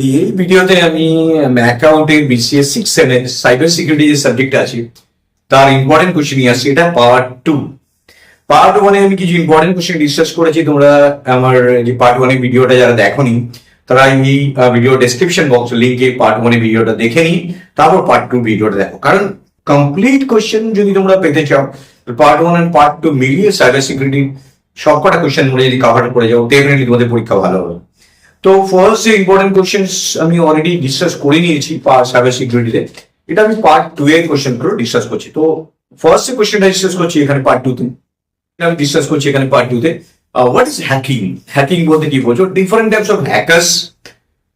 এই ভিডিওতে আমি অ্যাকাউন্টের বিসিএস 6-7 সাইবার সিকিউরিটি যে সাবজেক্ট আছে তার ইম্পর্টেন্ট কোশ্চেন নিয়ে আসছি। এটা পার্ট 1 আমি কিছু ইম্পর্টেন্ট কোশ্চেন ডিসকাস করেছি। তোমরা আমার যে পার্ট 1 ভিডিওটা যারা দেখোনি তারা এই ভিডিও ডেসক্রিপশন বক্স লিঙ্কে পার্ট 1 ভিডিওটা দেখে নি, তারপর পার্ট 2 ভিডিওটা দেখো। কারণ কমপ্লিট কোশ্চেন যদি তোমরা পেতে চাও পার্ট 1 আর পার্ট 2 মিলিয়ে সাইবার সিকিউরিটি সবকটা কোশ্চেন তোমরা যদি কভার করে যাও ডেফিনেটলি তোমাদের পরীক্ষা ভালো হবে। তো ফার্স্ট যে ইম্পর্টেন্ট কোশ্চেন্স আমি অলরেডি ডিসকাস করে নিয়েছি সাইবার সিকিউরিটিতে, এটা আমি পার্ট 2 এর কোশ্চেন গুলো ডিসকাস করছি। তো ফার্স্ট যে কোশ্চেনটা ডিসকাস করছি এখানে পার্ট 2 তে, আমি ডিসকাস করছি এখানে পার্ট 2 তে। What is hacking? হ্যাকিং বলতে কি বোঝো? Different types of hackers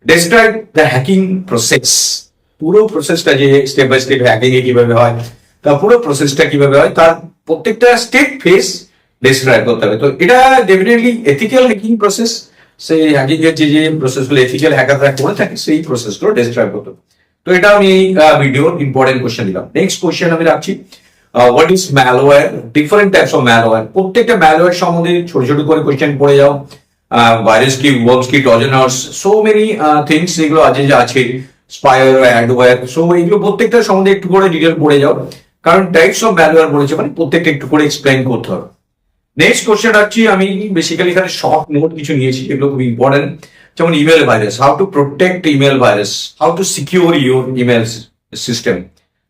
describe the hacking process. পুরো প্রসেসটা যে স্টেপ বাই স্টেপ হ্যাকিং এ কিভাবে হয়, তার পুরো প্রসেসটা কিভাবে হয়, তার প্রত্যেকটা স্টেপ ফেস ডেসক্রাইব করতে হবে। তো এটা ডেফিনেটলি এথিক্যাল হ্যাকিং প্রসেস। সেই হ্যাকিং এর যে প্রসেস গুলো এথিক্যাল হ্যাকাররা করে থাকে সেই প্রসেস গুলো ডেসক্রাইব করতে হবে। তো এটা আমি এই ভিডিওর ইম্পর্টেন্ট কোশ্চেন দিলাম। নেক্সট কোশ্চেন আমি রাখছি, what is malware? Different types of malware. প্রত্যেকটা ম্যালওয়্যার সম্বন্ধে ছোট ছোট করে কোশ্চেন পড়ে যাও। ভাইরাস কি, ওয়ার্মস কি, ট্রোজানস, সো মেনি থিংস এগুলো আছে যে আছে, স্পাইওয়্যার, অ্যাডওয়্যার, সো এগুলো প্রত্যেকটা সম্বন্ধে একটু করে ডিটেল পড়ে যাও। কারণ টাইপস অফ ম্যালওয়্যার বলেছে মানে প্রত্যেকটা একটু করে এক্সপ্লেইন করতে হবে। নেক্সট কোশ্চেন রাখছি আমি বেসিক্যালি এখানে শর্ট নোট কিছু নিয়েছি যেগুলো খুব ইম্পর্টেন্ট, যেমন email virus, how to protect email virus, how to secure your email system.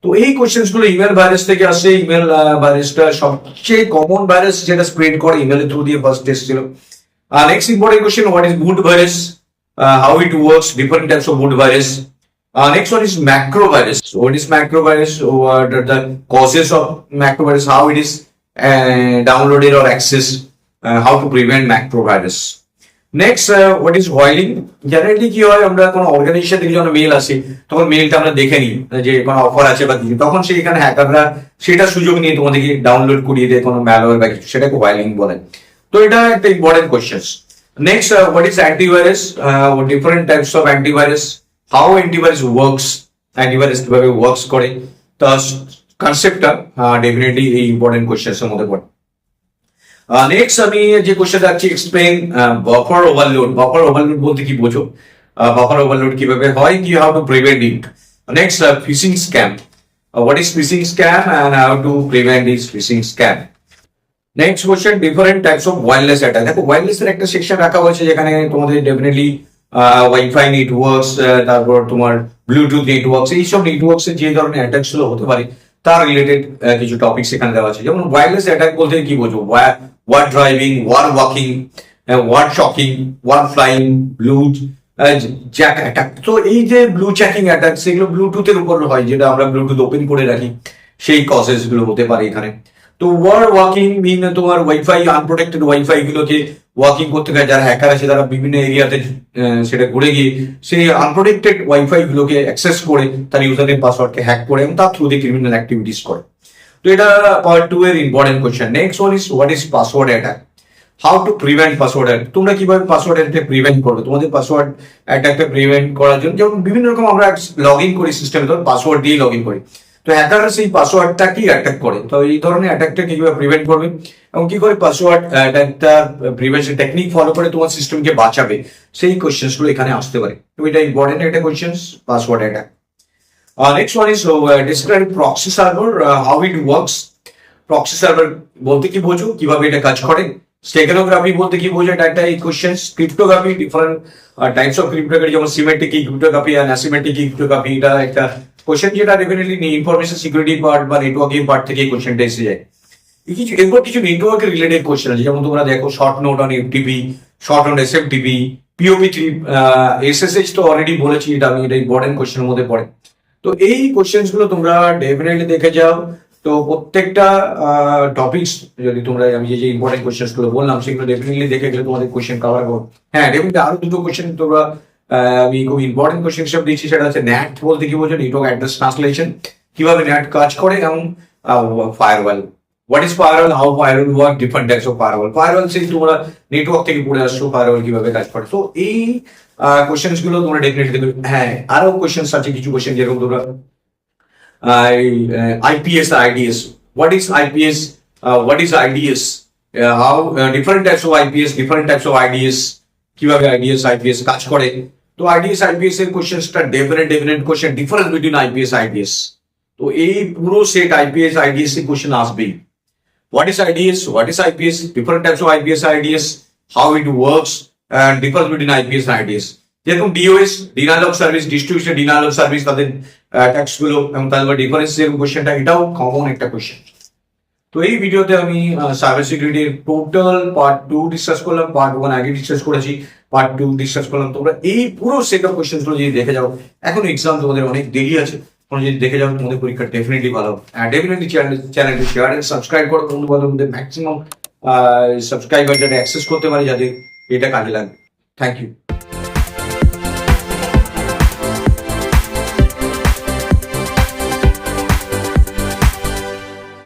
তো এই কোশ্চেন গুলো ইমেল ভাইরাস থেকে আসে। ইমেল ভাইরাসটা সবচেয়ে কমন ভাইরাস যেটা স্প্রেড করে ইমেলের থ্রু দিয়ে ফার্স্ট টেস্ট ছিল। Next important question, what is boot virus, how it works, different types of boot virus. Next one is macro virus. What is macro virus? What are the causes of macro virus? How it is downloaded or accessed? How to prevent macro virus? Next, what is whiling? Generally কি হয়, আমরা কোনো organisation থেকে যখন mail আসে তখন মেইলটা আমরা দেখে নিই যে কোনো অফার আছে বা কিছু, তখন সেইখানে হ্যাকাররা সেটা সুযোগ নিয়ে তোমাদেরকে ডাউনলোড করিয়ে দেয় কোনো ম্যালওয়্যার বা কিছু, সেটাকে হোয়াইলিং বলে। তো এটা একটা important question. Next, what is antivirus? Different types of antivirus, how antivirus works, antivirus কিভাবে ওয়ার্কস করে, তার কনসেপ্টটা ডেফিনেটলি এই ইম্পর্টেন্ট কোশ্চেন্স এর মধ্যে পড়ে। নেক্সট আমি যে কোশ্চেন রাখছি, explain buffer overload. Buffer overload বলতে কি বোঝো? বাফার ওভারলোড কিভাবে হয়, কি how to prevent it. Next, phishing scam, what is phishing scam and how to prevent this phishing scam. Next question, different types of wireless attack. দেখো wireless এর একটা section রাখা হয়েছে যেখানে তোমাদের ডেফিনেটলি ওয়াইফাই নেটওয়ার্কস, তারপর তোমার ব্লুটুথ নেটওয়ার্কস, এইসব নেটওয়ার্কস এর যে ধরনের অ্যাটাকস গুলো হতে পারে তার রিলেটেড কিছু টপিকস এখানে দেওয়া আছে। যেমন ওয়্যারলেস অ্যাটাক বলতে কি বোঝো? War driving, war walking, war chalking, war flying, blue jack attack. তো এই যে ব্লু জ্যাকিং অ্যাটাক সেগুলো ব্লুটুথের উপর হয়, যেটা আমরা ব্লুটুথ ওপেন করে রাখি, সেই কজেস গুলো হতে পারে এখানে। তো ওয়ার ওয়াকিং মিন তোমার ওয়াইফাই, আনপ্রোটেক্টেড ওয়াইফাই গুলোকে ওয়াকিং করতে গেলে যারা হ্যাকার আছে তারা বিভিন্ন এরিয়াতে সেটা ঘুরে গিয়ে সেই আনপ্রোটেক্টেড ওয়াইফাই গুলোকে অ্যাক্সেস করে তার ইউজার নেম পাসওয়ার্ডকে হ্যাক করে এবং তার থ্রু দিয়ে ক্রিমিনাল অ্যাক্টিভিটিস করে। তো এটা পার্ট 2 এর important question. Next one is what is password attack, how to prevent password attack. তোমরা কিভাবে পাসওয়ার্ড অ্যাটাক প্রিভেন্ট করবে? তোমাদের পাসওয়ার্ড অ্যাটাকটা প্রিভেন্ট করার জন্য যেমন বিভিন্ন রকম আমরা লগ ইন করি সিস্টেমে, ধর পাসওয়ার্ড দিয়ে লগ ইন করি, তো হ্যাকাররা সেই পাসওয়ার্ডটা কি অ্যাটাক করে। তো এই ধরনের অ্যাটাকটা কিভাবে প্রিভেন্ট করবে এবং কি করে পাসওয়ার্ড অ্যাটাকটা প্রিভেনশন টেকনিক ফলো করে তোমার সিস্টেমকে বাঁচাবে, সেই কোশ্চেন্স গুলো এখানে আসতে পারে। তো এটা ইম্পর্টেন্ট একটা questions, password attack. Next one is describe proxy server, how it works. Proxy server বলতে কি বোঝো, কিভাবে এটা কাজ করে। স্টেগানোগ্রাফি বলতে কি বোঝো, এটা একটা questions. Cryptography, different types of cryptography, যেমন সিমেন্টিক ক্রিপ্টোগ্রাফি আর অ্যাসিমেন্টিক ক্রিপ্টোগ্রাফি, এটা একটা কোশ্চেন যেটা ডেফিনেটলি ইনফরমেশন সিকিউরিটি পার্ট বা নেটওয়ার্কিং পার্ট থেকে কোশ্চেনটা এসে যায়। এরপর কিছু নেটওয়ার্ক রিলেটেড কোশ্চেন আছে, যেমন তোমরা দেখো short note on FTP, short on SFTP, POP3, SSH তো অলরেডি বলেছি, এটা আমি এটা ইম্পর্টেন্ট কোশ্চেনের মধ্যে পড়ে। তো এই কোশ্চেন গুলো তোমরা ডেফিনেটলি দেখে যাও। তো প্রত্যেকটা টপিকস যদি তোমরা আমি যে ইম্পর্টেন্ট কোশ্চেন গুলো বললাম সেগুলো ডেফিনেটলি দেখে গেলে তোমাদের কোশ্চেন কভার করো। হ্যাঁ, ডেফিনেটলি আরো দুটো কোশ্চেন তোমরা আমি খুব ইম্পর্টেন্ট কোশ্চেন হিসেবে দিচ্ছি, সেটা হচ্ছে ন্যাট বলতে কি বোঝো, নেটওয়ার্ক অ্যাড্রেস ট্রান্সলেশন, কিভাবে ন্যাট কাজ করে, এবং firewall, what is firewall, how firewall work, different types of firewall. Firewall সেই তোমরা নেটওয়ার্ক থেকে পড়ে আসছো, ফায়ারওয়াল কিভাবে কাজ করে। তো এই কোশ্চেন গুলো তোমরা ডেফিনেটলি দেখবে। হ্যাঁ, আরো কোশ্চেন আছে কিছু কোশ্চেন, যেরকম তোমরা IPS, IDS, what is IPS, what is IDS, how different types of IPS, different types of IDS, কিভাবে IDS, IPS কাজ করে। তো আইডিএস আইপিএস এর কোশ্চেনটা definite question difference between IPS IDs. তো এই পুরো সেট আইপিএস আইডিএস এর কোশ্চেন আসবেই। What is IDS? What is IPS? Different types of IPS, IDS, how it works, and difference between IPS and IDS. যেরকম DOS, denial of service, distribution denial of service, তাদের tax গুলো এবং তাদের difference এর কোশ্চেনটা, এটাও common একটা question. তো এই ভিডিওতে আমি সাইবার সিকিউরিটির টোটাল পার্ট 2 ডিসকাস করলাম, পার্ট 1 আগে ডিসকাস করেছি, পার্ট 2 ডিসকাস করলাম। তোমরা এই পুরো সেট অফ কোশ্চেন গুলো যদি দেখে যাও, এখন এক্সাম তোমাদের অনেক দেরি আছে, তোমরা যদি দেখে যাও তোমাদের পরীক্ষা ডেফিনেটলি ভালো। ডেফিনেটলি চ্যানেলটি শেয়ার এন্ড সাবস্ক্রাইব করো, বন্ধু বান্ধবদের ম্যাক্সিমাম সাবস্ক্রাইবার যাতে অ্যাক্সেস করতে পারে, যাতে এটা কাজে লাগবে। Thank you.